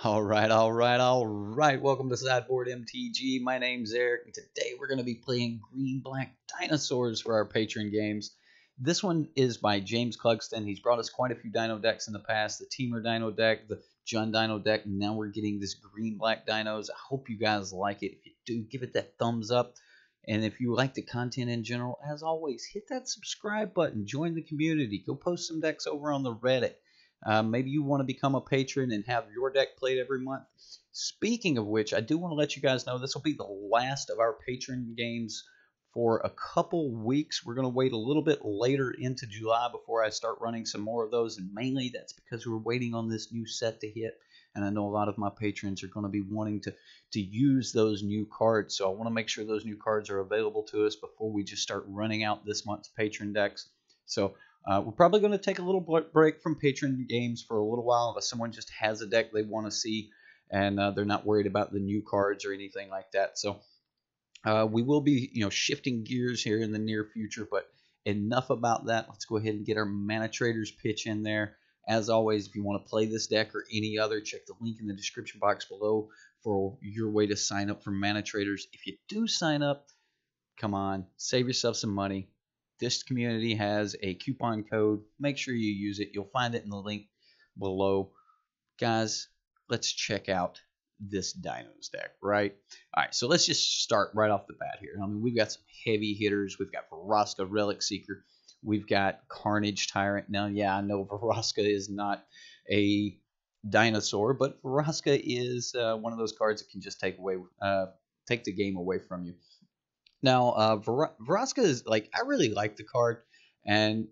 All right. Welcome to Sideboard MTG. My name's Eric, and today we're going to be playing Green Black Dinosaurs for our Patreon games. This one is by Jame Clugston. He's brought us quite a few Dino decks in the past. The Teamer Dino deck, the Jun Dino deck, and now we're getting this Green Black Dinos. I hope you guys like it. If you do, give it that thumbs up. And if you like the content in general, as always, hit that subscribe button. Join the community. Go post some decks over on the Reddit. Maybe you want to become a patron and have your deck played every month. Speaking of which, I do want to let you guys know this will be the last of our patron games for a couple weeks. We're going to wait a little bit later into July before I start running some more of those, and mainly that's because we're waiting on this new set to hit, and I know a lot of my patrons are going to be wanting to use those new cards, so I want to make sure those new cards are available to us before we just start running out this month's patron decks. So we're probably going to take a little break from patron games for a little while if someone just has a deck they want to see and they're not worried about the new cards or anything like that. So we will be, shifting gears here in the near future, but enough about that. Let's go ahead and get our Manatraders pitch in there. As always, if you want to play this deck or any other, check the link in the description box below for your way to sign up for Manatraders. If you do sign up, come on, save yourself some money. This community has a coupon code. Make sure you use it. You'll find it in the link below. Guys, let's check out this Dinos deck, right? All right, so let's just start right off the bat here. I mean, we've got some heavy hitters. We've got Vraska, Relic Seeker. We've got Carnage Tyrant. Now, yeah, I know Vraska is not a dinosaur, but Vraska is one of those cards that can just take the game away from you. Now, Vraska is I really like the card, and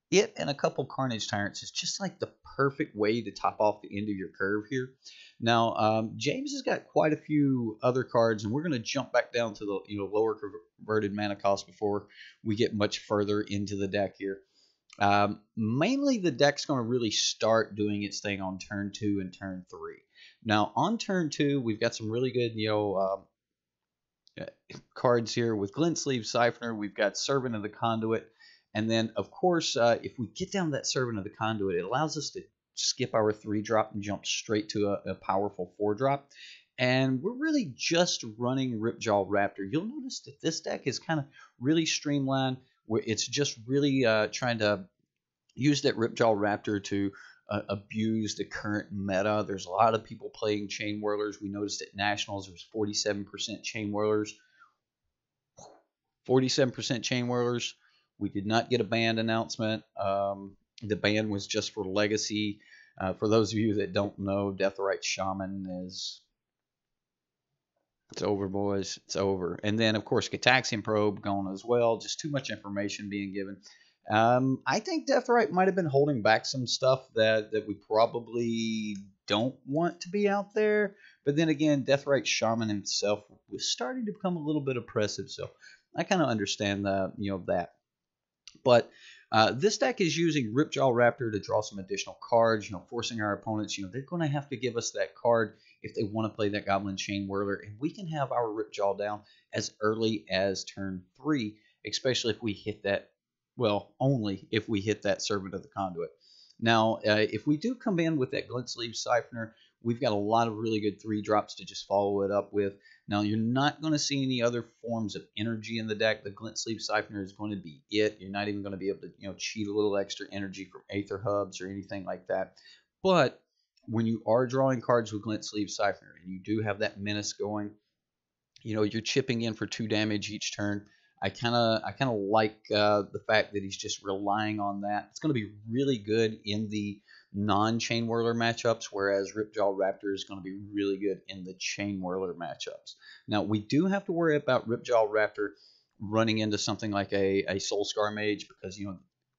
it and a couple Carnage Tyrants is just like the perfect way to top off the end of your curve here. Now, James has got quite a few other cards, and we're going to jump back down to the lower converted mana cost before we get much further into the deck here. Mainly, the deck's going to really start doing its thing on turn 2 and turn 3. Now, on turn 2, we've got some really good, cards here with Glint Sleeve Siphoner. We've got Servant of the Conduit, and then of course if we get down that Servant of the Conduit, it allows us to skip our 3-drop and jump straight to a powerful 4-drop, and we're really just running Ripjaw Raptor. You'll notice that this deck is kind of really streamlined, where it's just really trying to use that Ripjaw Raptor to abuse the current meta. There's a lot of people playing Chain Whirlers. We noticed at Nationals there was 47% Chain Whirlers. 47% Chain Whirlers. We did not get a banned announcement. The ban was just for Legacy. For those of you that don't know, Deathrite Shaman is... It's over, boys. It's over. And then, of course, Cataxian Probe gone as well. Just too much information being given. I think Deathrite might have been holding back some stuff that we probably don't want to be out there. But then again, Deathrite Shaman himself was starting to become a little bit oppressive. So I kind of understand that. But this deck is using Ripjaw Raptor to draw some additional cards, forcing our opponents, they're going to have to give us that card if they want to play that Goblin Chain Whirler. And we can have our Ripjaw down as early as turn 3, especially if we hit that. Well, only if we hit that Servant of the Conduit. Now, if we do come in with that Glint Sleeve Siphoner, we've got a lot of really good 3-drops to just follow it up with. Now, you're not going to see any other forms of energy in the deck. The Glint Sleeve Siphoner is going to be it. You're not even going to be able to, cheat a little extra energy from Aether Hubs or anything like that. But when you are drawing cards with Glint Sleeve Siphoner and you do have that Menace going, you're chipping in for 2 damage each turn. I kind of like the fact that he's just relying on that. It's going to be really good in the non-Chain Whirler matchups, whereas Ripjaw Raptor is going to be really good in the Chain Whirler matchups. Now, we do have to worry about Ripjaw Raptor running into something like a Soulscar Mage, because,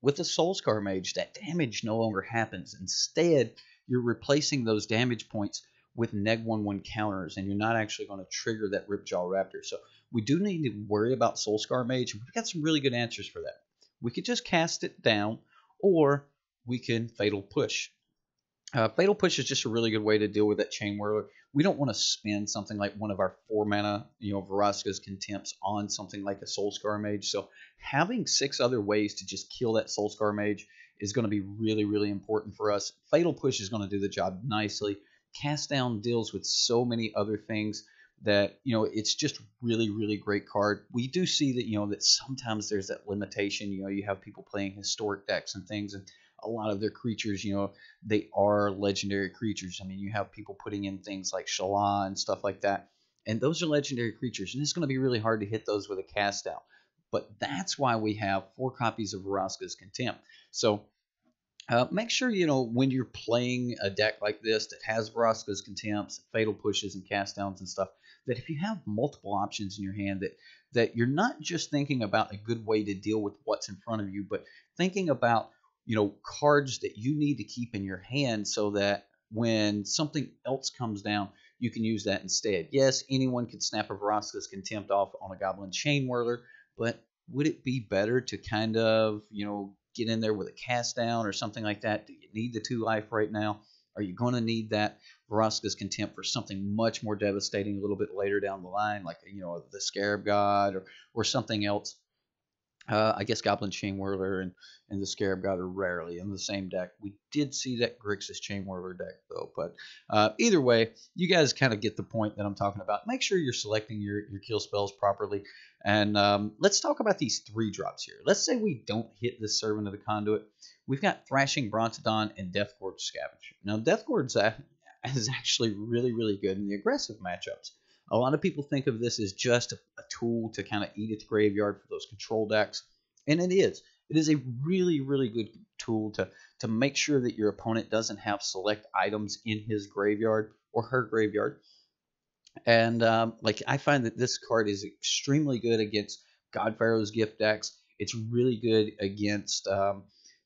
with a Soulscar Mage, that damage no longer happens. Instead, you're replacing those damage points with neg-1/1 counters, and you're not actually going to trigger that Ripjaw Raptor. So we do need to worry about Soulscar Mage, and we've got some really good answers for that. We could just cast it down, or we can Fatal Push. Fatal Push is just a really good way to deal with that Chain Whirler. We don't want to spend something like one of our 4-mana, Vraska's Contempts on something like a Soulscar Mage. So having 6 other ways to just kill that Soulscar Mage is going to be really, really important for us. Fatal Push is going to do the job nicely. Cast Down deals with so many other things that, you know, it's just really, really great card. We do see that, you know, that sometimes there's that limitation. You know, you have people playing historic decks and things, and a lot of their creatures, you know, they are legendary creatures. I mean, you have people putting in things like Shala and stuff like that, and those are legendary creatures, and it's going to be really hard to hit those with a Cast Down. But that's why we have 4 copies of Vraska's Contempt. So make sure, you know, when you're playing a deck like this that has Vraska's Contempts, Fatal Pushes, and Cast Downs and stuff, that if you have multiple options in your hand, that you're not just thinking about a good way to deal with what's in front of you, but thinking about, you know, cards that you need to keep in your hand so that when something else comes down, you can use that instead. Yes, anyone could snap a Vraska's Contempt off on a Goblin Chain Whirler, but would it be better to kind of, you know, get in there with a Cast Down or something like that? Do you need the 2 life right now? Are you going to need that Vraska's Contempt for something much more devastating a little bit later down the line, like, you know, the Scarab God or something else? I guess Goblin Chain Whirler and the Scarab God are rarely in the same deck. We did see that Grixis Chain Whirler deck, though. But either way, you guys kind of get the point that I'm talking about. Make sure you're selecting your kill spells properly. And let's talk about these 3 drops here. Let's say we don't hit the Servant of the Conduit. We've got Thrashing Brontodon and Deathgorge Scavenger. Now, Deathgorge is actually really, really good in the aggressive matchups. A lot of people think of this as just a tool to kind of eat at the graveyard for those control decks, and it is. It is a really, really good tool to make sure that your opponent doesn't have select items in his graveyard or her graveyard. And like, I find that this card is extremely good against God Pharaoh's Gift decks. It's really good against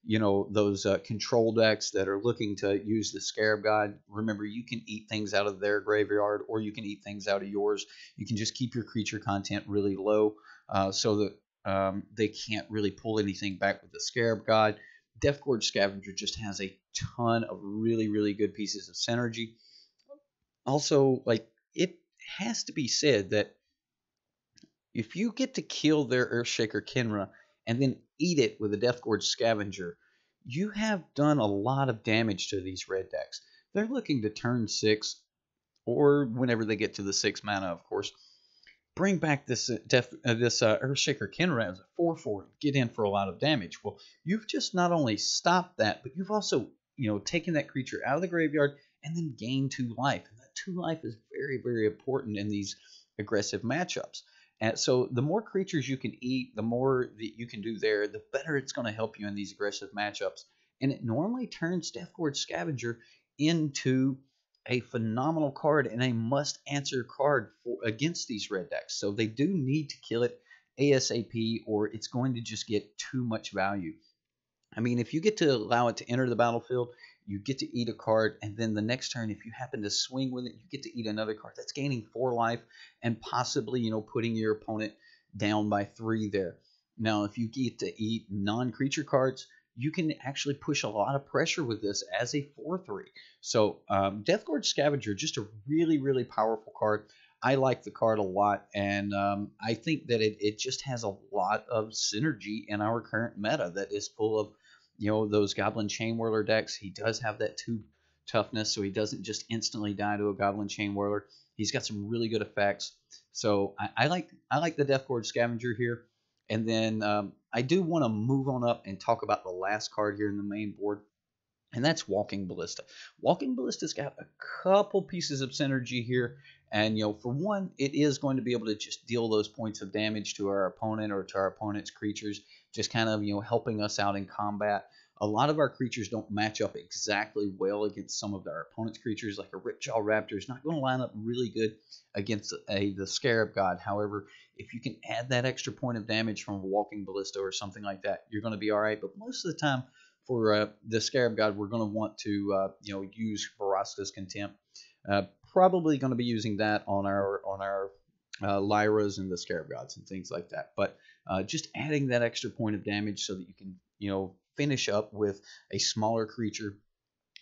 you know, those control decks that are looking to use the Scarab God. Remember, you can eat things out of their graveyard, or you can eat things out of yours. You can just keep your creature content really low so that they can't really pull anything back with the Scarab God. Deathgorge Scavenger just has a ton of really, really good pieces of synergy. Also, like, it has to be said that if you get to kill their Earthshaker Kenra and then eat it with a Deathgorge Scavenger, you have done a lot of damage to these red decks. They're looking to turn 6, or whenever they get to the 6 mana, of course, bring back this Earthshaker Kenra as a 4/4 and get in for a lot of damage. Well, you've just not only stopped that, but you've also, you know, taken that creature out of the graveyard and then gained 2 life. And that 2 life is very, very important in these aggressive matchups. And so the more creatures you can eat, the more that you can do there, the better it's going to help you in these aggressive matchups. And it normally turns Deathgorge Scavenger into a phenomenal card and a must-answer card against these red decks. So they do need to kill it ASAP, or it's going to just get too much value. I mean, if you get to allow it to enter the battlefield, you get to eat a card, and then the next turn, if you happen to swing with it, you get to eat another card. That's gaining 4 life and possibly, you know, putting your opponent down by 3 there. Now, if you get to eat non-creature cards, you can actually push a lot of pressure with this as a 4/3. So Deathgorge Scavenger, just a really, really powerful card. I like the card a lot, and I think that it just has a lot of synergy in our current meta that is full of, you know, those Goblin Chain Whirler decks. He does have that 2 toughness, so he doesn't just instantly die to a Goblin Chain Whirler. He's got some really good effects. So I like the Deathgorge Scavenger here. And then I do want to move on up and talk about the last card here in the main board, and that's Walking Ballista. Walking Ballista's got a couple pieces of synergy here, and, you know, for one, it is going to be able to just deal those points of damage to our opponent or to our opponent's creatures, just kind of, you know, helping us out in combat. A lot of our creatures don't match up exactly well against some of our opponent's creatures, like a Ripjaw Raptor is not going to line up really good against the Scarab God. However, if you can add that extra point of damage from a Walking Ballista or something like that, you're going to be all right. But most of the time, for the Scarab God, we're going to want to you know, use Vraska's Contempt. Probably going to be using that on our Lyras and the Scarab Gods and things like that. But just adding that extra point of damage so that you can, you know, finish up with a smaller creature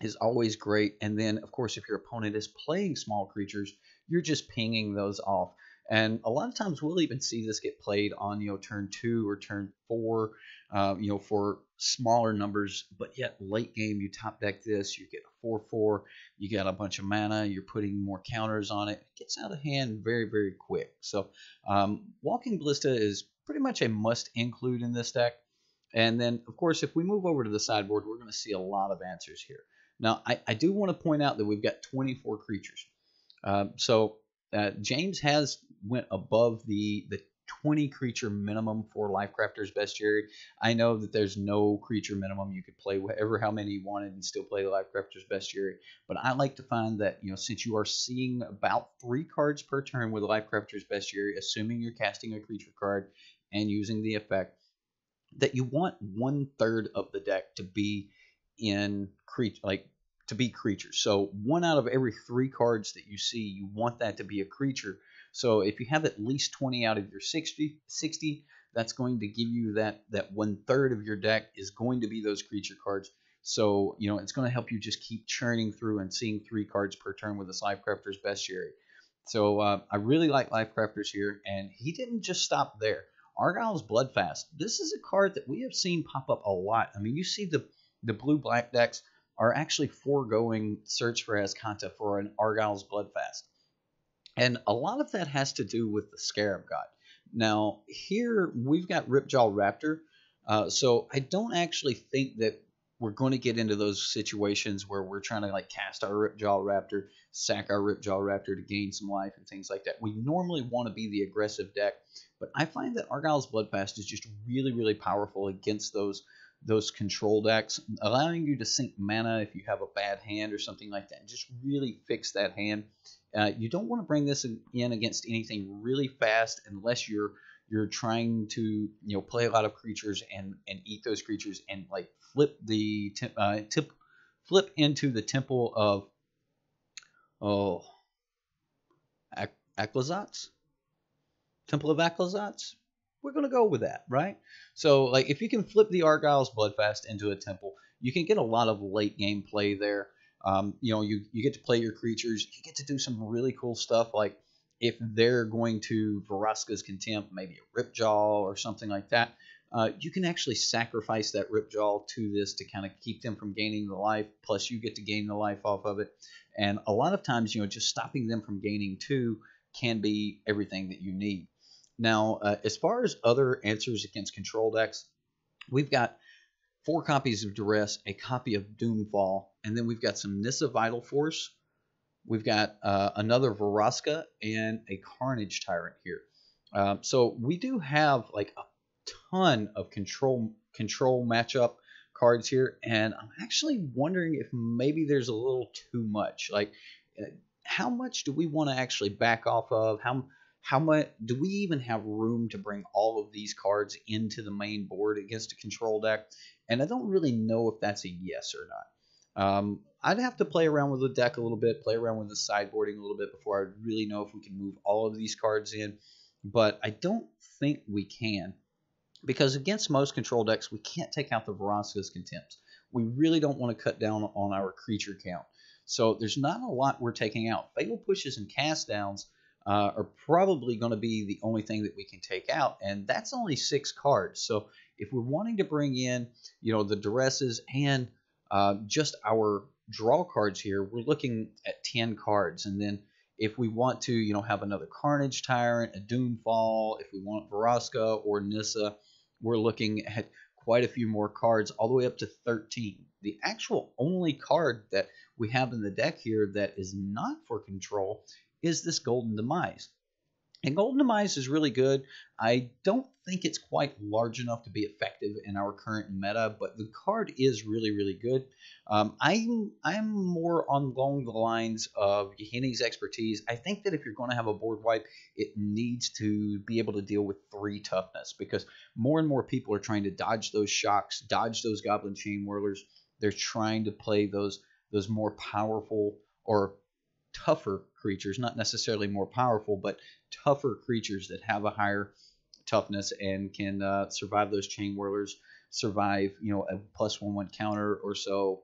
is always great. And then, of course, if your opponent is playing small creatures, you're just pinging those off. And a lot of times we'll even see this get played on, turn 2 or turn 4, for smaller numbers. But yet late game, you top deck this, you get a 4/4, you got a bunch of mana, you're putting more counters on it. It gets out of hand very, very quick. So Walking Ballista is pretty much a must include in this deck. And then, of course, if we move over to the sideboard, we're going to see a lot of answers here. Now, I do want to point out that we've got 24 creatures. James has went above the 20 creature minimum for Lifecrafter's Bestiary. I know that there's no creature minimum. You could play how many you wanted and still play Lifecrafter's Bestiary. But I like to find that, since you are seeing about 3 cards per turn with Lifecrafter's Bestiary, assuming you're casting a creature card and using the effect, that you want 1/3 of the deck to be in creatures. So 1 out of every 3 cards that you see, you want that to be a creature. So if you have at least 20 out of your 60, that's going to give you that 1/3 of your deck is going to be those creature cards. So it's going to help you just keep churning through and seeing 3 cards per turn with this Lifecrafter's Bestiary. So I really like Lifecrafters here, and he didn't just stop there. Argyle's Bloodfast. This is a card that we have seen pop up a lot. I mean, you see the blue-black decks are actually foregoing Search for Azcanta for an Argyle's Bloodfast. And a lot of that has to do with the Scarab God. Now, here we've got Ripjaw Raptor. So I don't actually think that we're going to get into those situations where we're trying to cast our Ripjaw Raptor, sack our Ripjaw Raptor to gain some life and things like that. We normally want to be the aggressive deck, but I find that Argyle's Bloodfast is just really, really powerful against those control decks, allowing you to sink mana if you have a bad hand or something like that, and just really fix that hand. You don't want to bring this in against anything really fast unless you're trying to play a lot of creatures and eat those creatures and flip into the Temple of Aclazotz? Temple of Aclazotz? We're going to go with that, right? So if you can flip the Argyle's Bloodfast into a temple, you can get a lot of late game play there. You get to play your creatures. You get to do some really cool stuff, like if they're going to Vraska's Contempt, maybe a Ripjaw or something like that, you can actually sacrifice that Ripjaw to this to kind of keep them from gaining the life, plus you get to gain the life off of it. And a lot of times, just stopping them from gaining 2 can be everything that you need. Now, as far as other answers against control decks, we've got 4 copies of Duress, a copy of Doomfall, and then we've got some Nissa Vital Force. We've got another Vraska and a Carnage Tyrant here. So we do have a ton of control matchup cards here, and I'm actually wondering if maybe there's a little too much. How much do we want to actually back off of? How much do we even have room to bring all of these cards into the main board against a control deck? And I don't really know if that's a yes or not. I'd have to play around with the deck a little bit, play around with the sideboarding a little bit before I'd really know if we can move all of these cards in. But I don't think we can, because against most control decks, we can't take out the Vraska's Contempt. We really don't want to cut down on our creature count. So there's not a lot we're taking out. Fatal Pushes and Cast Downs are probably going to be the only thing that we can take out, and that's only 6 cards. So if we're wanting to bring in, the Duresses and just our draw cards here, we're looking at 10 cards. And then if we want to, have another Carnage Tyrant, a Doomfall, if we want Vraska or Nissa, we're looking at quite a few more cards, all the way up to 13. The actual only card that we have in the deck here that is not for control is this Golden Demise. And Golden Demise is really good. I don't think it's quite large enough to be effective in our current meta, but the card is really, really good. I'm more along the lines of Yahine's expertise. I think that if you're going to have a board wipe, it needs to be able to deal with 3 toughness, because more and more people are trying to dodge those shocks, dodge those Goblin Chain Whirlers. They're trying to play those more powerful or tougher creatures, not necessarily more powerful, but tougher creatures that have a higher toughness and can survive those Chain Whirlers, survive a +1/1 counter or so.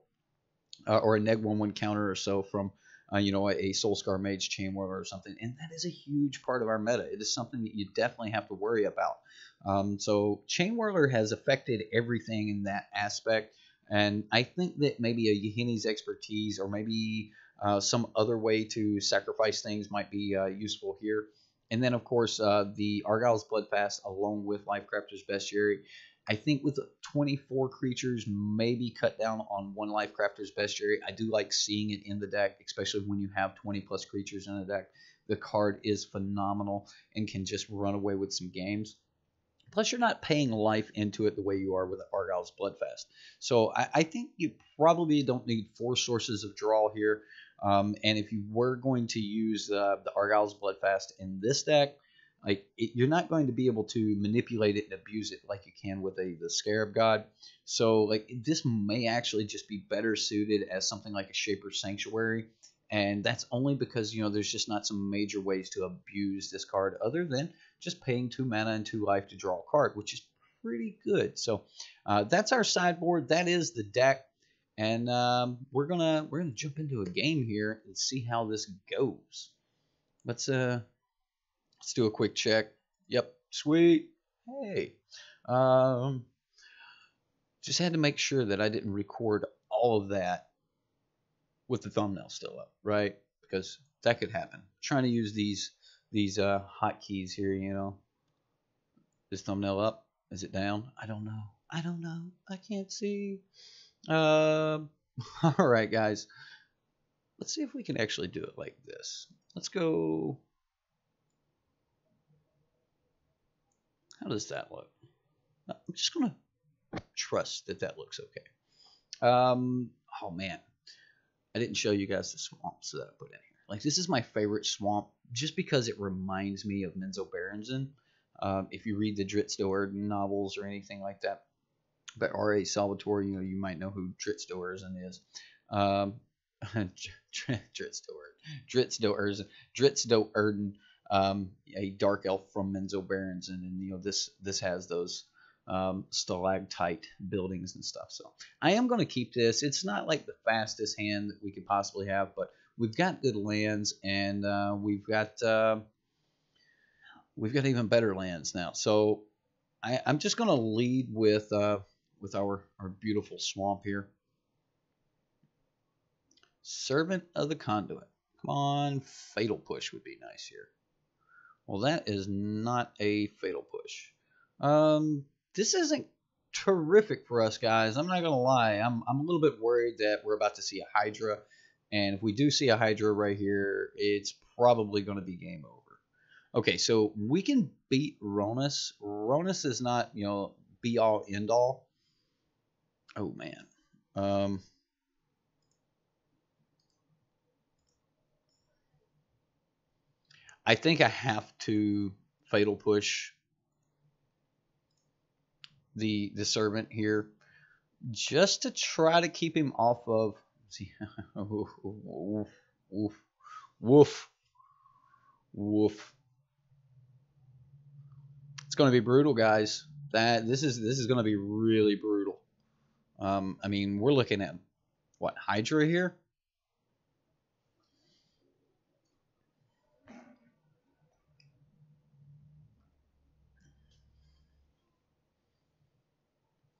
or a neg 1/1 counter or so from you know, a Soulscar Mage Chain Whirler or something, and that is a huge part of our meta. It is something that you definitely have to worry about. So Chain Whirler has affected everything in that aspect, and I think that maybe a Yahini's expertise or maybe some other way to sacrifice things might be useful here. And then, of course, the Argyle's Bloodfast along with Lifecrafter's Bestiary. I think with 24 creatures, maybe cut down on one Lifecrafter's Bestiary. I do like seeing it in the deck, especially when you have 20 plus creatures in the deck. The card is phenomenal and can just run away with some games. Plus, you're not paying life into it the way you are with Argyle's Bloodfast. So I think you probably don't need 4 sources of draw here. And if you were going to use the Argyle's Bloodfast in this deck, you're not going to be able to manipulate it and abuse it like you can with the Scarab God. So like this may actually just be better suited as something like a Shaper's Sanctuary, and that's only because, you know, there's just not some major ways to abuse this card other than just paying 2 mana and 2 life to draw a card, which is pretty good. So that's our sideboard. That is the deck, and we're gonna jump into a game here and see how this goes. Let's do a quick check. Yep, sweet. Hey, just had to make sure that I didn't record all of that with the thumbnail still up, right? Because that could happen. I'm trying to use these hotkeys here, you know. Is thumbnail up? Is it down? I don't know. I don't know. I can't see. All right, guys. Let's see if we can actually do it like this. Let's go. How does that look? I'm just going to trust that that looks okay. Oh, man. I didn't show you guys the swamps that I put in here. Like, this is my favorite swamp just because it reminds me of Menzo Berenzon. If you read the Dritz Do'Urden novels or anything like that, by R.A. Salvatore, you know, you might know who Dritz Do'Urden is. Dritz Do'Urden, a dark elf from Menzo Berenzon, and you know this has those stalactite buildings and stuff. So I am going to keep this. It's not like the fastest hand that we could possibly have, but we've got good lands, and we've got even better lands now. So I'm just going to lead with our beautiful swamp here. Servant of the Conduit. Come on, Fatal Push would be nice here. Well, that is not a Fatal Push. This isn't terrific for us, guys. I'm not going to lie. I'm a little bit worried that we're about to see a Hydra. And if we do see a Hydra right here, it's probably going to be game over. Okay, so we can beat Ronus. Ronus is not, you know, be-all, end-all. Oh, man. I think I have to Fatal Push the Servant here just to try to keep him off of. See, woof, woof, woof, woof. It's going to be brutal, guys. This is going to be really brutal. I mean, we're looking at what, Hydra here?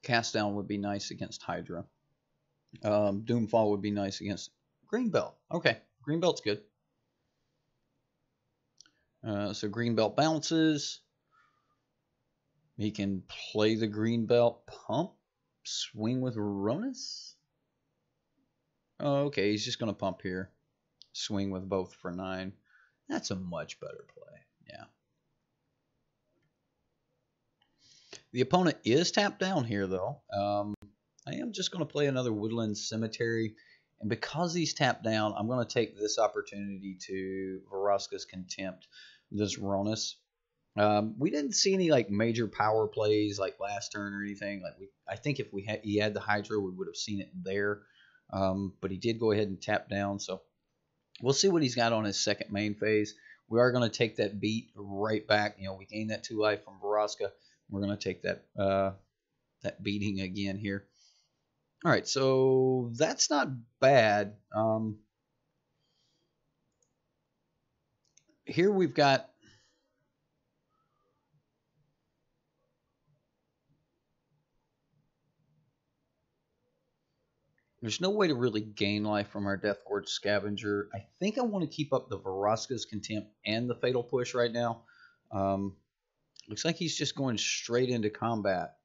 Cast Down would be nice against Hydra. Doomfall would be nice against Greenbelt. Okay, Greenbelt's good. So Greenbelt bounces. He can play the Greenbelt pump. Swing with Ronus. Oh, okay, he's just going to pump here. Swing with both for 9. That's a much better play. Yeah. The opponent is tapped down here, though. I am just going to play another Woodland Cemetery. And because he's tapped down, I'm going to take this opportunity to Vraska's Contempt this Ronus. We didn't see any like major power plays like last turn or anything. Like I think if he had the Hydra, we would have seen it there. But he did go ahead and tap down. So we'll see what he's got on his second main phase. We are going to take that beat right back. You know, we gained that 2 life from Vraska. We're going to take that that beating again here. All right, so that's not bad. Here we've got there's no way to really gain life from our Death Gorge Scavenger. I think I want to keep up the Vraska's Contempt and the Fatal Push right now. Looks like he's just going straight into combat.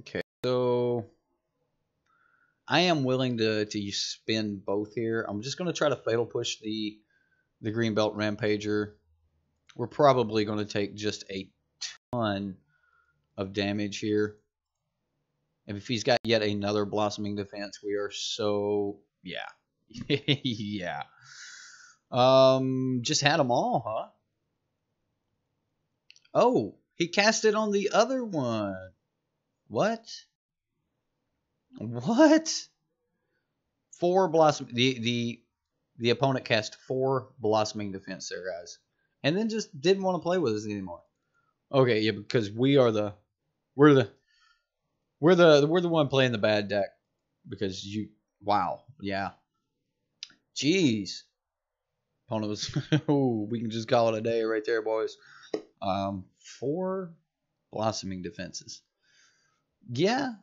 Okay, so I am willing to spin both here. I'm just going to try to Fatal Push the Greenbelt Rampager. We're probably going to take just a ton of damage here. And if he's got yet another Blossoming Defense, we are so... yeah. Yeah. Just had them all, huh? Oh, he cast it on the other one. What? What? 4 Blossom... The opponent cast 4 Blossoming Defense there, guys. And then just didn't want to play with us anymore. Okay, yeah, because we're the one playing the bad deck. Because wow, yeah. Jeez. Opponent was ooh, we can just call it a day right there, boys. 4 Blossoming Defenses. Yeah.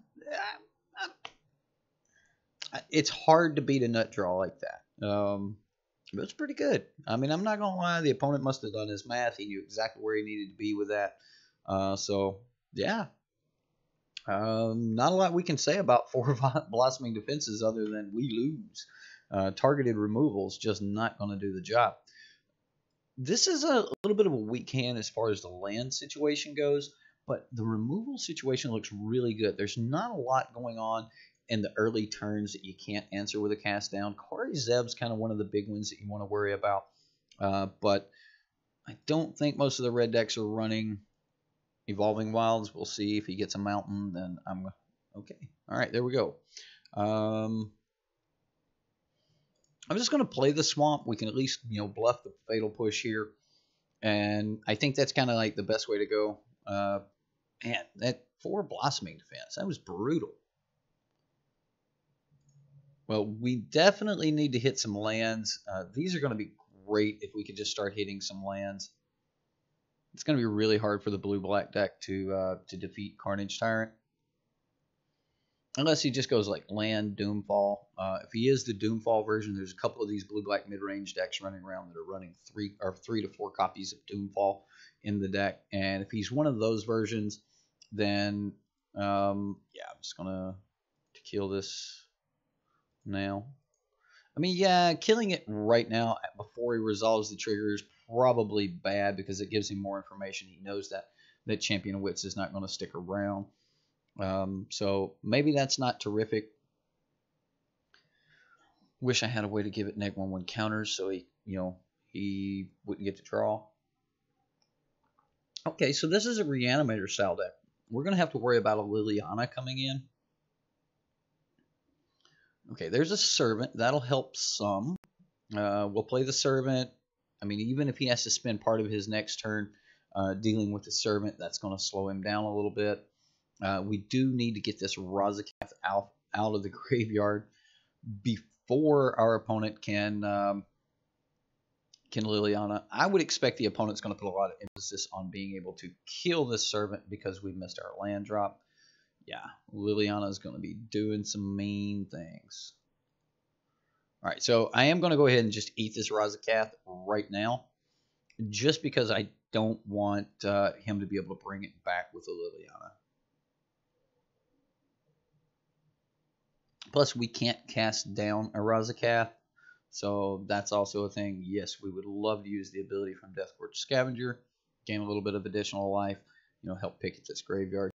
It's hard to beat a nut draw like that. But it's pretty good. I mean, I'm not going to lie. The opponent must have done his math. He knew exactly where he needed to be with that. So, yeah. Not a lot we can say about 4 Blossoming Defenses other than we lose. Targeted removals just not going to do the job. This is a little bit of a weak hand as far as the land situation goes, but the removal situation looks really good. There's not a lot going on in the early turns that you can't answer with a cast down. Kari Zeb's kind of one of the big ones that you want to worry about. But I don't think most of the red decks are running Evolving Wilds. We'll see if he gets a mountain. Then I'm okay. All right, there we go. I'm just going to play the swamp. We can at least bluff the Fatal Push here, and I think that's kind of like the best way to go. Man, that 4 Blossoming Defense, that was brutal. Well, we definitely need to hit some lands. These are going to be great if we could just start hitting some lands. It's going to be really hard for the blue-black deck to defeat Carnage Tyrant. Unless he just goes like land, Doomfall. If he is the Doomfall version, there's a couple of these blue-black mid-range decks running around that are running 3 to 4 copies of Doomfall in the deck. And if he's one of those versions, then yeah, I'm just going to kill this now. I mean, yeah, killing it right now before he resolves the trigger is probably bad because it gives him more information. He knows that Champion of Wits is not going to stick around. So maybe that's not terrific. Wish I had a way to give it -1/1 counters so he wouldn't get to draw. Okay, so this is a Reanimator style deck. We're going to have to worry about a Liliana coming in. Okay, there's a Servant. That'll help some. We'll play the Servant. I mean, even if he has to spend part of his next turn dealing with the Servant, that's going to slow him down a little bit. We do need to get this Razakath out of the graveyard before our opponent can Liliana. I would expect the opponent's going to put a lot of emphasis on being able to kill this Servant because we missed our land drop. Yeah, Liliana is going to be doing some mean things. All right, so I am going to go ahead and just eat this Razakath right now, just because I don't want him to be able to bring it back with a Liliana. Plus, we can't cast down a Razakath, so that's also a thing. Yes, we would love to use the ability from Death Gorge Scavenger, gain a little bit of additional life, help pick at this graveyard.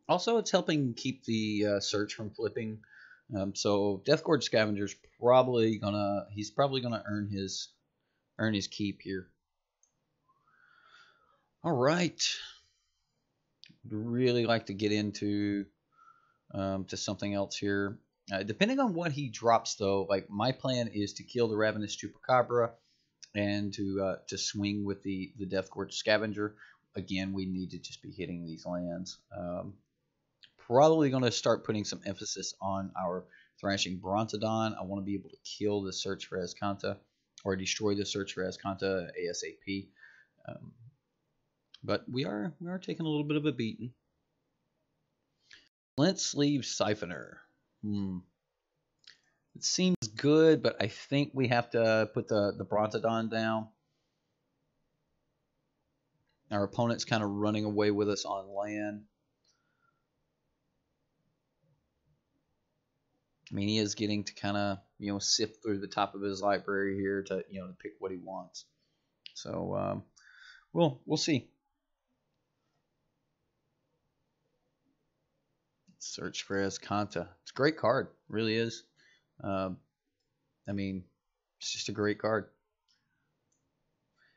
Also, it's helping keep the search from flipping. So Death Gorge Scavenger's probably gonna earn his keep here. All right. Really like to get into to something else here. Depending on what he drops, though, like my plan is to kill the Ravenous Chupacabra and to swing with the Deathgorge Scavenger. Again, we need to just be hitting these lands. Probably going to start putting some emphasis on our Thrashing Brontodon. I want to be able to kill the Search for Azcanta, or destroy the Search for Azcanta ASAP. But we are taking a little bit of a beating. Flint Sleeve Siphoner. It seems good, but I think we have to put the Brontodon down. Our opponent's kind of running away with us on land. I mean, he is getting to kind of, sift through the top of his library here to, to pick what he wants. So, we'll see. Search for Azcanta. It's a great card. Really is. I mean, it's just a great card.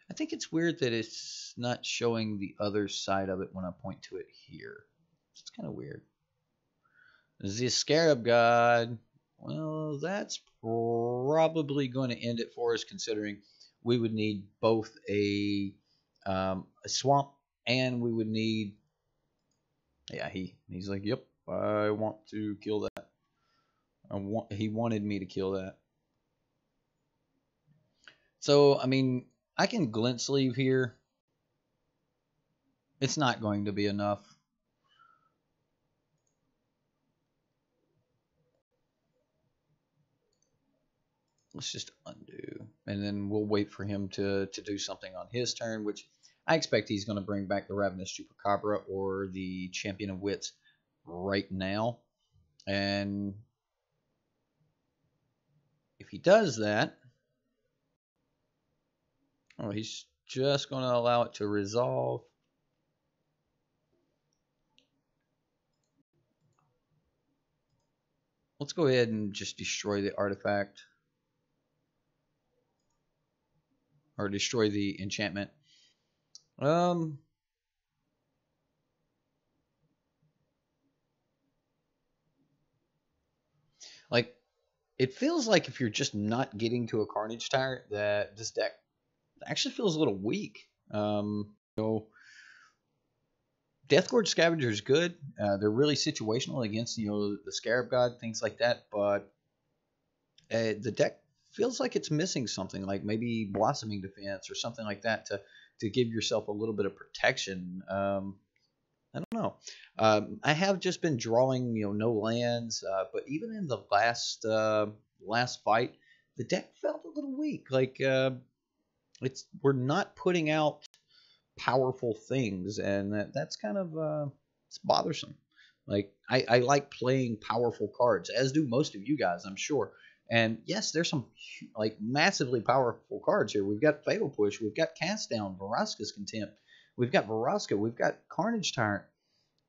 I think it's weird that it's not showing the other side of it when I point to it here. It's kind of weird. The Scarab God. Well, that's probably going to end it for us, considering we would need both a swamp and we would need. Yeah, he's like, yep, I want to kill that. He wanted me to kill that. So, I mean, I can Glint Sleeve here. It's not going to be enough. Let's just undo. And then we'll wait for him to do something on his turn, which I expect he's going to bring back the Ravenous Chupacabra or the Champion of Wits right now. And if he does that, oh, he's just going to allow it to resolve. Let's go ahead and just destroy the artifact. Or destroy the enchantment. Like, it feels like if you're just not getting to a Carnage Tyrant, that this deck actually feels a little weak. Deathgorge Scavenger is good. They're really situational against the Scarab God, things like that. But the deck feels like it's missing something, like maybe Blossoming Defense or something like that to give yourself a little bit of protection. I don't know. I have just been drawing no lands, but even in the last fight, the deck felt a little weak. Like we're not putting out powerful things, and that's kind of it's bothersome. Like I like playing powerful cards, as do most of you guys, I'm sure. And yes, there's some like massively powerful cards here. We've got Fatal Push, we've got Cast Down, Vraska's Contempt, we've got Vraska, we've got Carnage Tyrant.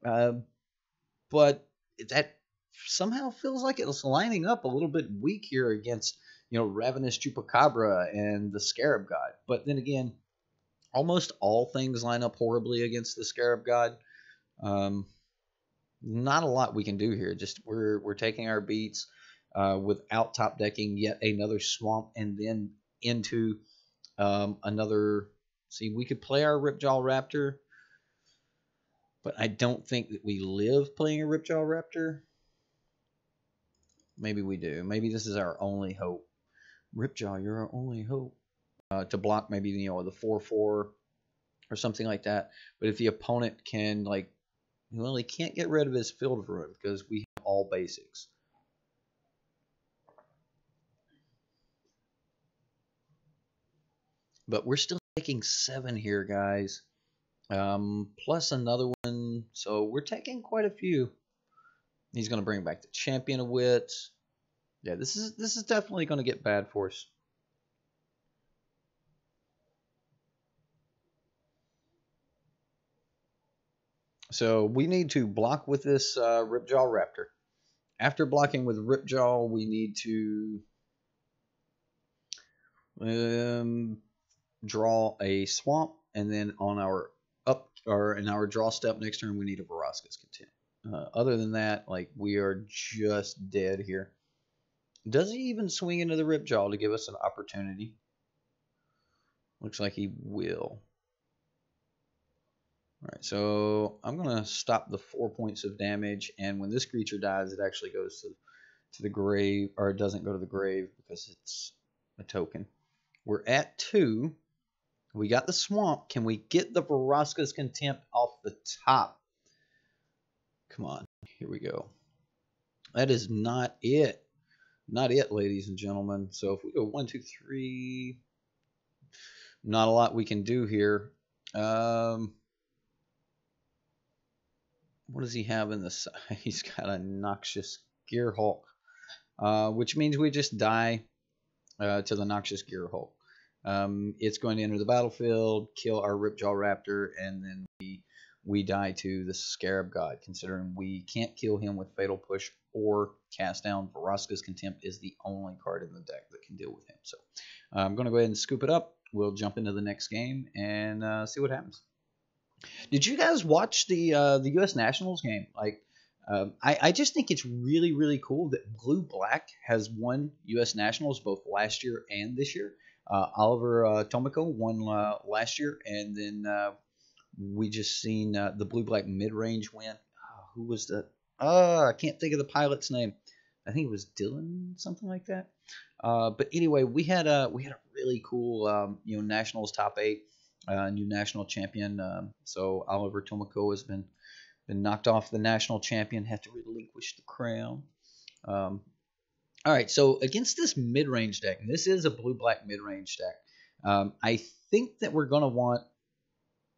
But that somehow feels like it's lining up a little bit weak here against Ravenous Chupacabra and the Scarab God. But then again, almost all things line up horribly against the Scarab God. Not a lot we can do here. Just we're taking our beats without top decking yet another swamp, and then into another. See, we could play our Ripjaw Raptor, but I don't think that we live playing a Ripjaw Raptor. Maybe we do. Maybe this is our only hope. Ripjaw, you're our only hope. To block maybe the 4/4 or something like that. But if the opponent can well, he can't get rid of his Field of Ruin because we have all basics. But we're still taking 7 here, guys. Plus another one. So we're taking quite a few. He's going to bring back the Champion of Wits. Yeah, this is definitely going to get bad for us. So we need to block with this Ripjaw Raptor. After blocking with Ripjaw, we need to draw a swamp, and then on our in our draw step next turn, we need a Vraska's Contempt. Other than that, we are just dead here. Does he even swing into the Ripjaw to give us an opportunity? Looks like he will. Alright, so I'm going to stop the 4 points of damage, and when this creature dies, it actually goes to the grave, or it doesn't go to the grave because it's a token. We're at 2. We got the swamp. Can we get the Vraska's Contempt off the top? Come on. Here we go. That is not it. Not it, ladies and gentlemen. So if we go 1, 2, 3, not a lot we can do here. What does he have in the side? He's got a Noxious Gearhulk, which means we just die to the Noxious Gearhulk. It's going to enter the battlefield, kill our Ripjaw Raptor, and then we die to the Scarab God, considering we can't kill him with Fatal Push or Cast Down. Vraska's Contempt is the only card in the deck that can deal with him. So I'm going to go ahead and scoop it up. We'll jump into the next game and see what happens. Did you guys watch the U.S. Nationals game? Like, I just think it's really, really cool that Blue Black has won U.S. Nationals both last year and this year. Oliver Tomiko won last year, and then we just seen the Blue Black mid range win. Who was the? I can't think of the pilot's name. I think it was Dylan, something like that. But anyway, we had a really cool Nationals top 8, new national champion. So Oliver Tomiko has been knocked off the national champion, had to relinquish the crown. All right, so against this mid-range deck, and this is a blue-black mid-range deck, I think that we're going to want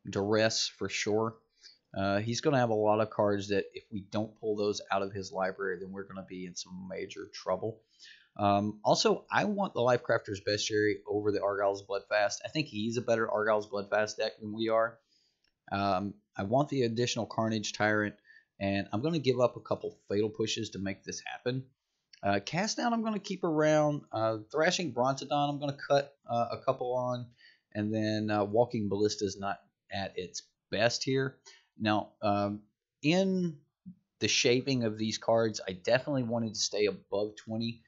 Duress for sure. He's going to have a lot of cards that if we don't pull those out of his library, then we're going to be in some major trouble. Also, I want the Lifecrafter's Bestiary over the Argyle's Bloodfast. I think he's a better Argyle's Bloodfast deck than we are. I want the additional Carnage Tyrant, and I'm going to give up a couple Fatal Pushes to make this happen. Cast Down I'm going to keep around. Thrashing Brontodon I'm going to cut a couple on. And then Walking Ballista is not at its best here. Now, in the shaping of these cards, I definitely wanted to stay above 20.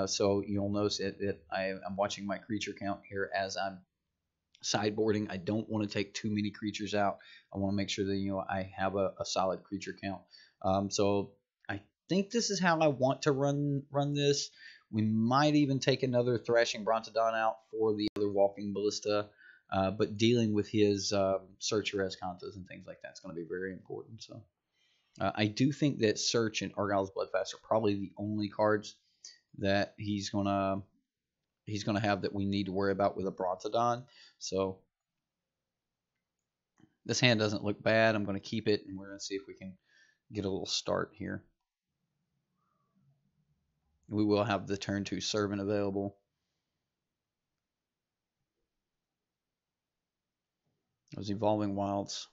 So you'll notice that I'm watching my creature count here as I'm sideboarding. I don't want to take too many creatures out. I want to make sure that I have a solid creature count. So I think this is how I want to run this. We might even take another Thrashing Brontodon out for the other Walking Ballista, but dealing with his Search or Escantas and things like that is going to be very important. So I do think that Search and Argyle's Bloodfast are probably the only cards that he's gonna have that we need to worry about with a Brontodon. So this hand doesn't look bad. I'm going to keep it, and we're going to see if we can get a little start here. We will have the turn 2 Servant available. Those Evolving Wilds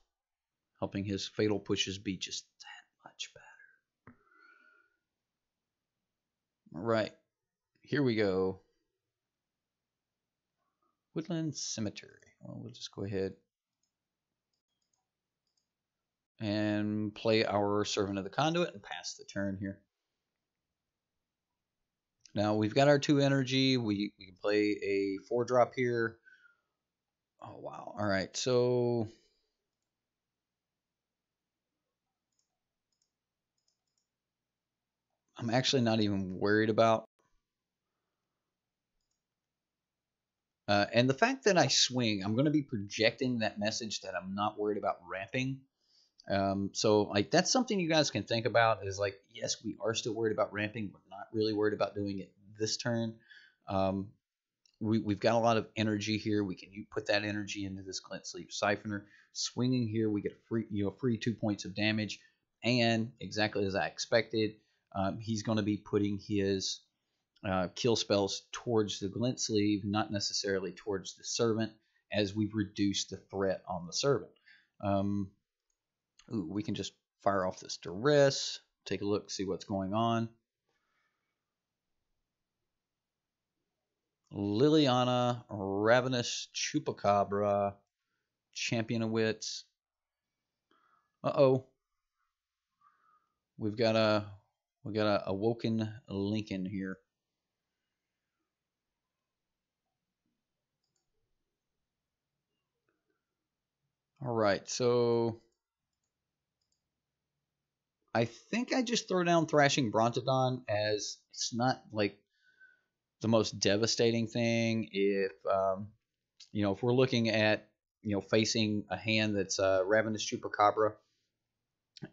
helping his Fatal Pushes be just that much better. All right, here we go. Woodland Cemetery. Well, we'll just go ahead and play our Servant of the Conduit and pass the turn here. Now we've got our 2 energy. We can play a 4-drop here. Oh wow! All right, so I'm actually not even worried about. And the fact that I swing, I'm going to be projecting that message that I'm not worried about ramping. So like that's something you guys can think about is like, yes, we are still worried about ramping. We're not really worried about doing it this turn. We've got a lot of energy here. We can put that energy into this Glint Sleeve Siphoner. Swinging here, we get a free 2 points of damage, and exactly as I expected, he's going to be putting his kill spells towards the Glint Sleeve, not necessarily towards the Servant, as we've reduced the threat on the Servant. Ooh, we can just fire off this Duress, take a look, see what's going on. Liliana, Ravenous Chupacabra, Champion of Wits. Uh-oh. We got a Awoken Lincoln here. All right, so I think I just throw down Thrashing Brontodon, as it's not like the most devastating thing. If you know, if we're looking at, you know, facing a hand that's Ravenous Chupacabra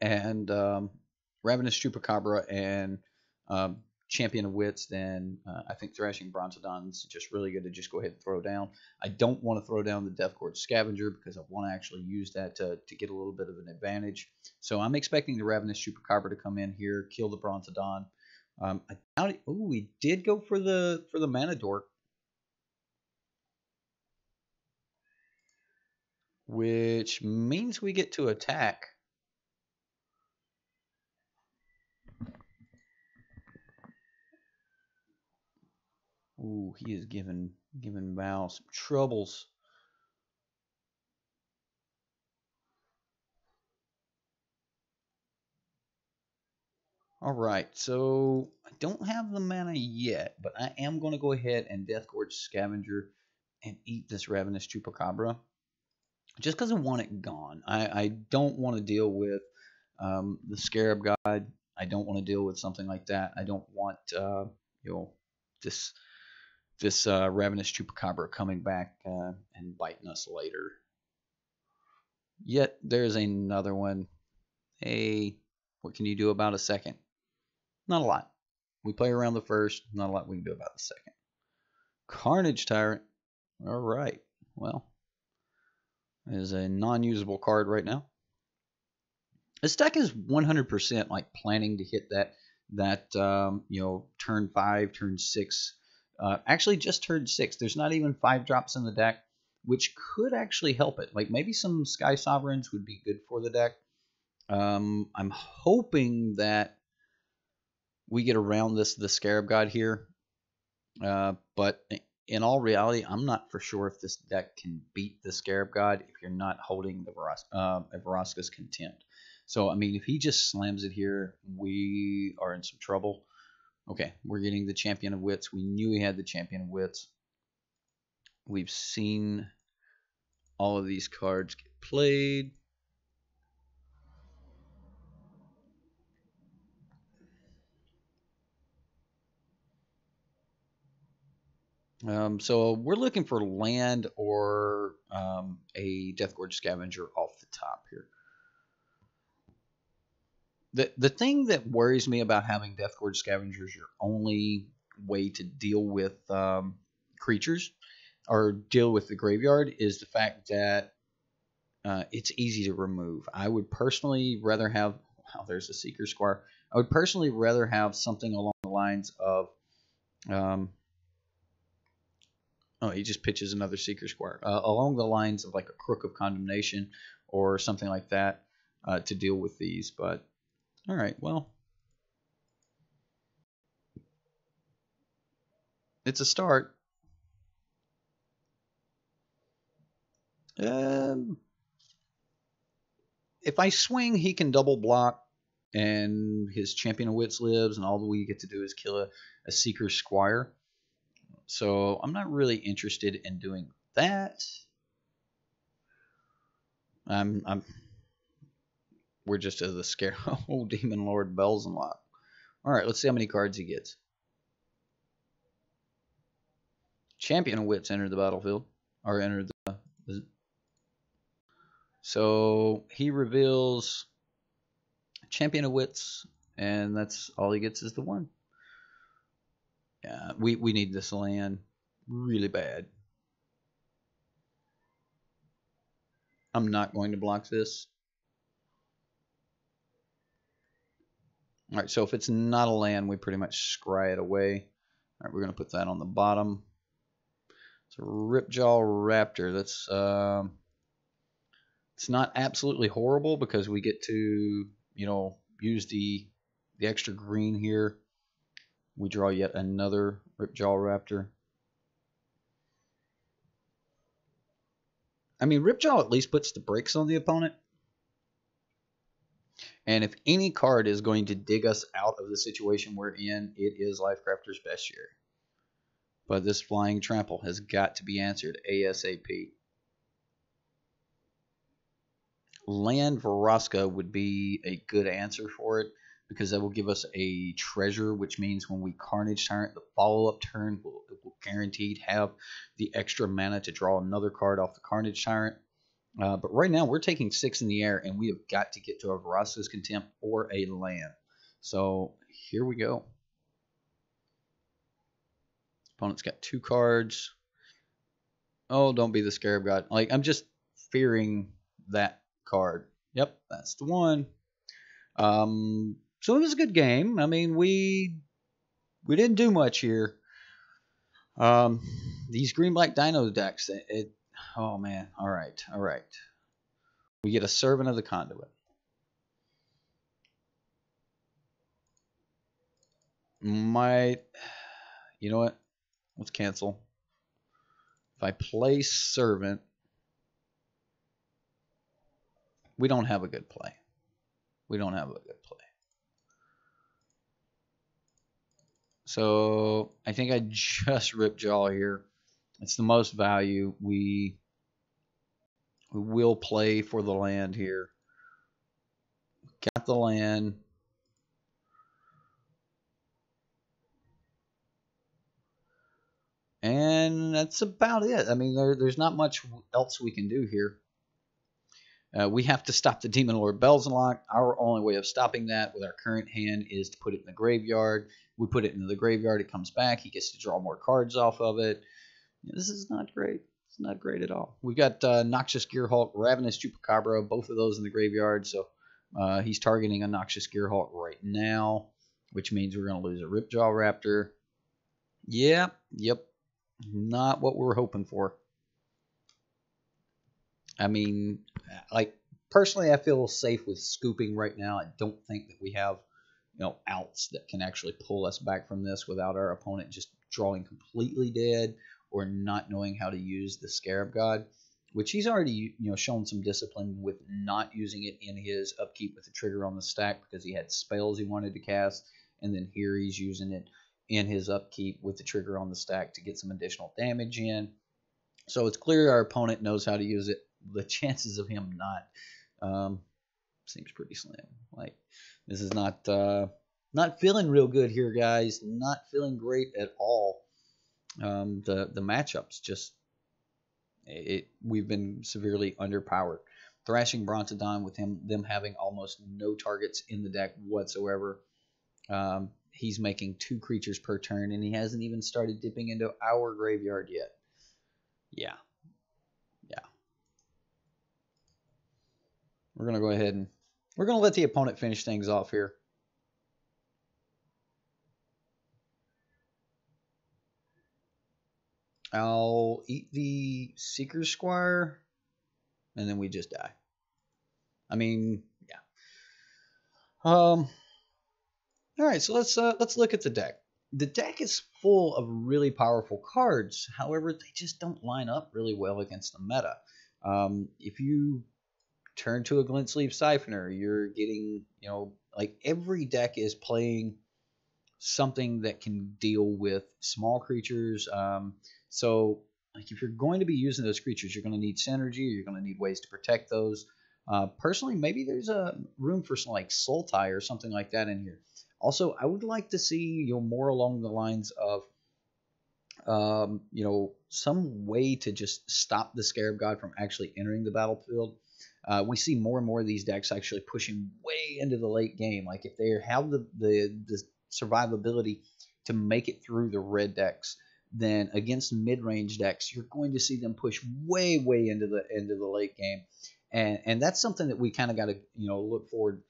and um, Champion of Wits, then I think Thrashing Brontodon's just really good to just go ahead and throw down. I don't want to throw down the Death Court Scavenger because I want to actually use that to get a little bit of an advantage. So I'm expecting the Ravenous Chupacabra to come in here, kill the Brontodon. I doubt it. Ooh, we did go for the Mana Dork, which means we get to attack. Ooh, he is giving Val some troubles. All right, so I don't have the mana yet, but I am going to go ahead and Death Gorge Scavenger and eat this Ravenous Chupacabra just because I want it gone. I don't want to deal with the Scarab God. I don't want to deal with something like that. I don't want you know, this Ravenous Chupacabra coming back and biting us later. Yet there's another one. Hey, what can you do about a second? Not a lot. We play around the first. Not a lot we can do about the second. Carnage Tyrant. All right. Well, it is a non-usable card right now. This deck is 100% like planning to hit that you know, turn 5, turn 6. Actually, just turn 6. There's not even 5 drops in the deck, which could actually help it. Like maybe some Sky Sovereigns would be good for the deck. I'm hoping that we get around the Scarab God here. But in all reality, I'm not for sure if this deck can beat the Scarab God if you're not holding the Vraska's Contempt. So, I mean, if he just slams it here, we are in some trouble. Okay, we're getting the Champion of Wits. We knew he had the Champion of Wits. We've seen all of these cards get played. So we're looking for land or a Death Gorge Scavenger off the top here. The thing that worries me about having Death Gorge Scavengers your only way to deal with creatures or deal with the graveyard is the fact that it's easy to remove. I would personally rather have... Oh, there's a Seeker Squire. I would personally rather have something along the lines of... oh, he just pitches another Seeker Squire. Along the lines of like a Crook of Condemnation or something like that to deal with these. But, all right, well... It's a start. If I swing, he can double block, and his Champion of Wits lives, and all we get to do is kill a Seeker Squire. So I'm not really interested in doing that. We're just as the scare. Oh, Demon Lord Bells and Lock. All right, let's see how many cards he gets. Champion of Wits entered the battlefield, or entered the... So he reveals Champion of Wits, and that's all he gets is the 1. Yeah, we need this land really bad. I'm not going to block this. All right, so if it's not a land, we pretty much scry it away. All right, we're going to put that on the bottom. It's a Ripjaw Raptor. That's it's not absolutely horrible because we get to, you know, use the extra green here. We draw yet another Ripjaw Raptor. I mean, Ripjaw at least puts the brakes on the opponent. And if any card is going to dig us out of the situation we're in, it is Lifecrafter's Bestiary. But this Flying Trample has got to be answered ASAP. Land Vraska would be a good answer for it, because that will give us a treasure, which means when we Carnage Tyrant, the follow-up turn will guaranteed have the extra mana to draw another card off the Carnage Tyrant. But right now we're taking 6 in the air, and we have got to get to a Vraska's Contempt or a land. So here we go. Opponent's got 2 cards. Oh, don't be the Scarab God. Like, I'm just fearing that card. Yep, that's the one. So it was a good game. I mean, we didn't do much here. These green-black Dinos decks, oh man, all right. We get a Servant of the Conduit. You know what? Let's cancel. If I play Servant, we don't have a good play. So I think I just Ripjaw here. It's the most value. We will play for the land here. Got the land. And that's about it. I mean, there's not much else we can do here. We have to stop the Demon Lord Belzenlock. Our only way of stopping that with our current hand is to put it in the graveyard. We put it into the graveyard. It comes back. He gets to draw more cards off of it. This is not great. It's not great at all. We've got Noxious Gearhulk, Ravenous Chupacabra, both of those in the graveyard. So he's targeting a Noxious Gearhulk right now, which means we're going to lose a Ripjaw Raptor. Yep. Not what we're hoping for. I mean, like, personally, I feel safe with scooping right now. I don't think that we have, outs that can actually pull us back from this without our opponent just drawing completely dead or not knowing how to use the Scarab God, which he's already, shown some discipline with not using it in his upkeep with the trigger on the stack because he had spells he wanted to cast, and then here he's using it in his upkeep with the trigger on the stack to get some additional damage in. So it's clear our opponent knows how to use it. The chances of him not seems pretty slim. Like, this is not feeling real good here, guys. Not feeling great at all. The matchups just we've been severely underpowered. Thrashing Brontodon with them having almost no targets in the deck whatsoever. He's making 2 creatures per turn, and he hasn't even started dipping into our graveyard yet. Yeah. We're going to go ahead and we're going to let the opponent finish things off here. I'll eat the Seeker's Squire, and then we just die. I mean, yeah. All right, so let's look at the deck. The deck is full of really powerful cards. However, they just don't line up really well against the meta. If you turn to a Glint Sleeve Siphoner, you're getting, like, every deck is playing something that can deal with small creatures. So, like, if you're going to be using those creatures, you're going to need synergy, or you're going to need ways to protect those. Personally, maybe there's a room for some, like, Sultai or something like that in here. Also, I would like to see, more along the lines of, some way to just stop the Scarab God from actually entering the battlefield. We see more and more of these decks actually pushing way into the late game. Like, if they have the survivability to make it through the red decks, then against mid-range decks, you're going to see them push way into the late game, and that's something that we kind of got to look forward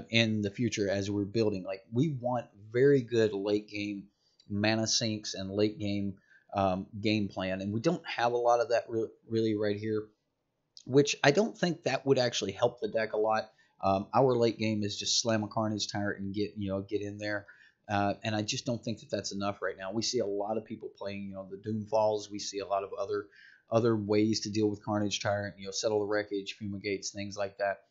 in the future as we're building. Like, we want very good late game mana sinks and late game game plan, and we don't have a lot of that really right here, which I don't think that would actually help the deck a lot. Our late game is just slam a Carnage Tyrant and get in there, and I just don't think that that's enough right now. We see a lot of people playing the Doomfalls. We see a lot of other ways to deal with Carnage Tyrant, Settle the Wreckage, Fumigates, things like that.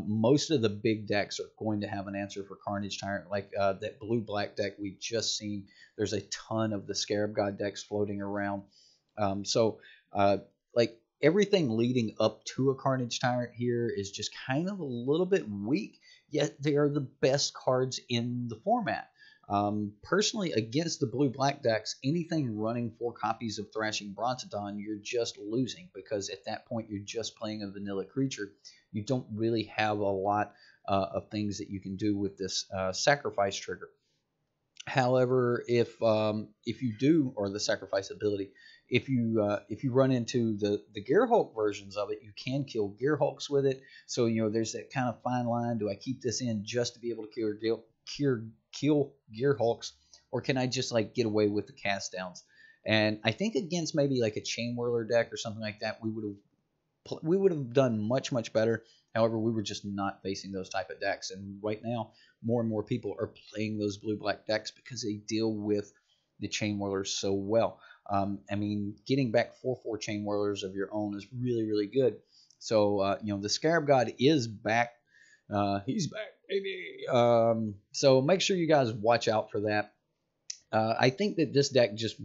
Most of the big decks are going to have an answer for Carnage Tyrant, like that blue-black deck we've just seen. There's a ton of the Scarab God decks floating around. Like, everything leading up to a Carnage Tyrant here is just kind of a little bit weak, yet they are the best cards in the format. Personally, against the blue-black decks, anything running 4 copies of Thrashing Brontodon, you're just losing, because at that point you're just playing a vanilla creature. You don't really have a lot of things that you can do with this sacrifice trigger. However, if you do, or the sacrifice ability, if you run into the Gearhulk versions of it, you can kill Gearhulks with it. So there's that kind of fine line. Do I keep this in just to be able to kill Gearhulks, or can I just like get away with the cast downs? And I think against maybe like a Chain Whirler deck or something like that, we would have done much better. However, we were just not facing those type of decks, and right now more and more people are playing those blue-black decks because they deal with the Chain Whirlers so well. I mean, getting back 4/4 Chain Whirlers of your own is really good. So the Scarab God is back. He's back, baby. So make sure you guys watch out for that. I think that this deck just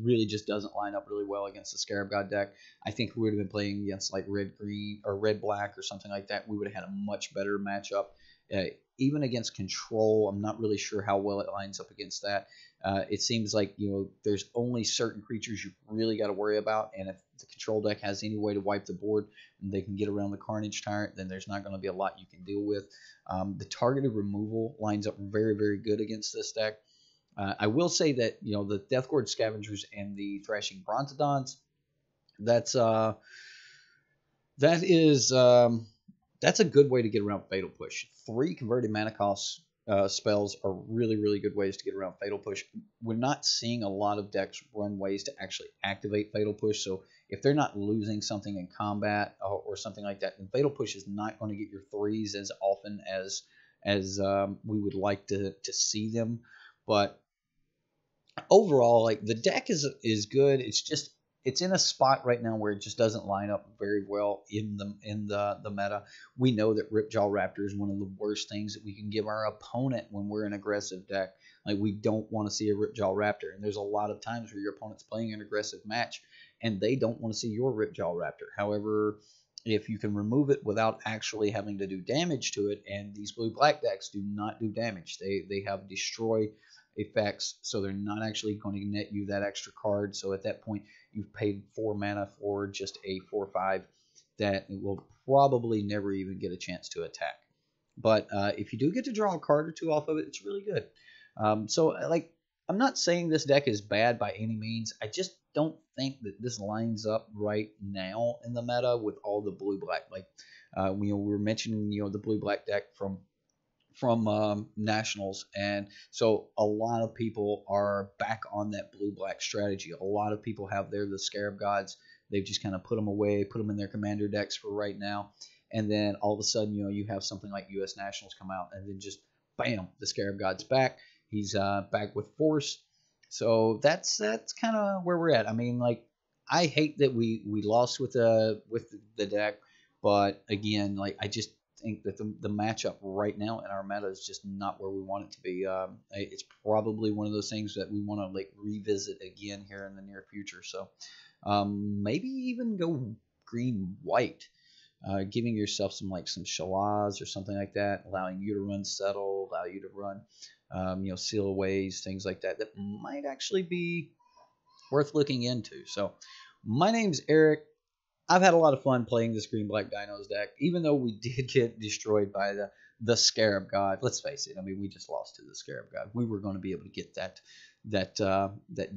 doesn't line up really well against the Scarab God deck. I think we would have been playing against like red-green or red-black or something like that. We would have had a much better matchup. Even against Control, I'm not really sure how well it lines up against that. It seems like there's only certain creatures you really got to worry about, and if the Control deck has any way to wipe the board and they can get around the Carnage Tyrant, then there's not going to be a lot you can deal with. The targeted removal lines up very good against this deck. I will say that the Death Gorge Scavengers and the Thrashing Brontodons, that's a good way to get around Fatal Push. 3 converted mana cost spells are really good ways to get around Fatal Push. We're not seeing a lot of decks run ways to actually activate Fatal Push, so if they're not losing something in combat or something like that, then Fatal Push is not going to get your 3s as often as we would like to see them. But overall, like, the deck is good. It's in a spot right now where it just doesn't line up very well in the meta. We know that Ripjaw Raptor is one of the worst things that we can give our opponent when we're an aggressive deck. Like, we don't want to see a Ripjaw Raptor, and there's a lot of times where your opponent's playing an aggressive match and they don't want to see your Ripjaw Raptor. However, if you can remove it without actually having to do damage to it, and these blue-black decks do not do damage, they have destroy effects, so they're not actually going to net you that extra card. So at that point, you've paid 4 mana for just a 4/5 that will probably never even get a chance to attack. But if you do get to draw a card or 2 off of it, it's really good. So like, I'm not saying this deck is bad by any means. I just don't think that this lines up right now in the meta with all the blue-black. Like we were mentioning, the blue-black deck from Nationals, and so a lot of people are back on that blue-black strategy. A lot of people have the Scarab Gods. They've just kind of put them away, put them in their commander decks for right now, and then all of a sudden, you have something like U.S. Nationals come out, and then just bam, the Scarab God's back. He's back with force. So that's kind of where we're at. I mean, like, I hate that we lost with the deck, but again, like, I just think that the matchup right now in our meta is just not where we want it to be. It's probably one of those things that we want to like revisit again here in the near future. So maybe even go green-white, giving yourself some Shalaz or something like that, allowing you to run Settle, allow you to run Seal Aways, things like that might actually be worth looking into. So my name's Eric. I've had a lot of fun playing this green-black Dinos deck, even though we did get destroyed by the Scarab God. Let's face it, I mean, we just lost to the Scarab God. We were going to be able to get that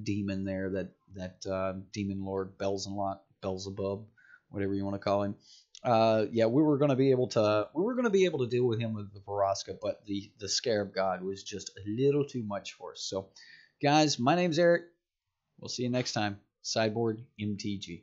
demon there, that demon lord, Beelzebub, whatever you want to call him. Yeah, we were going to be able to deal with him with the Varaska, but the Scarab God was just a little too much for us. So, guys, my name's Eric. We'll see you next time. Sideboard MTG.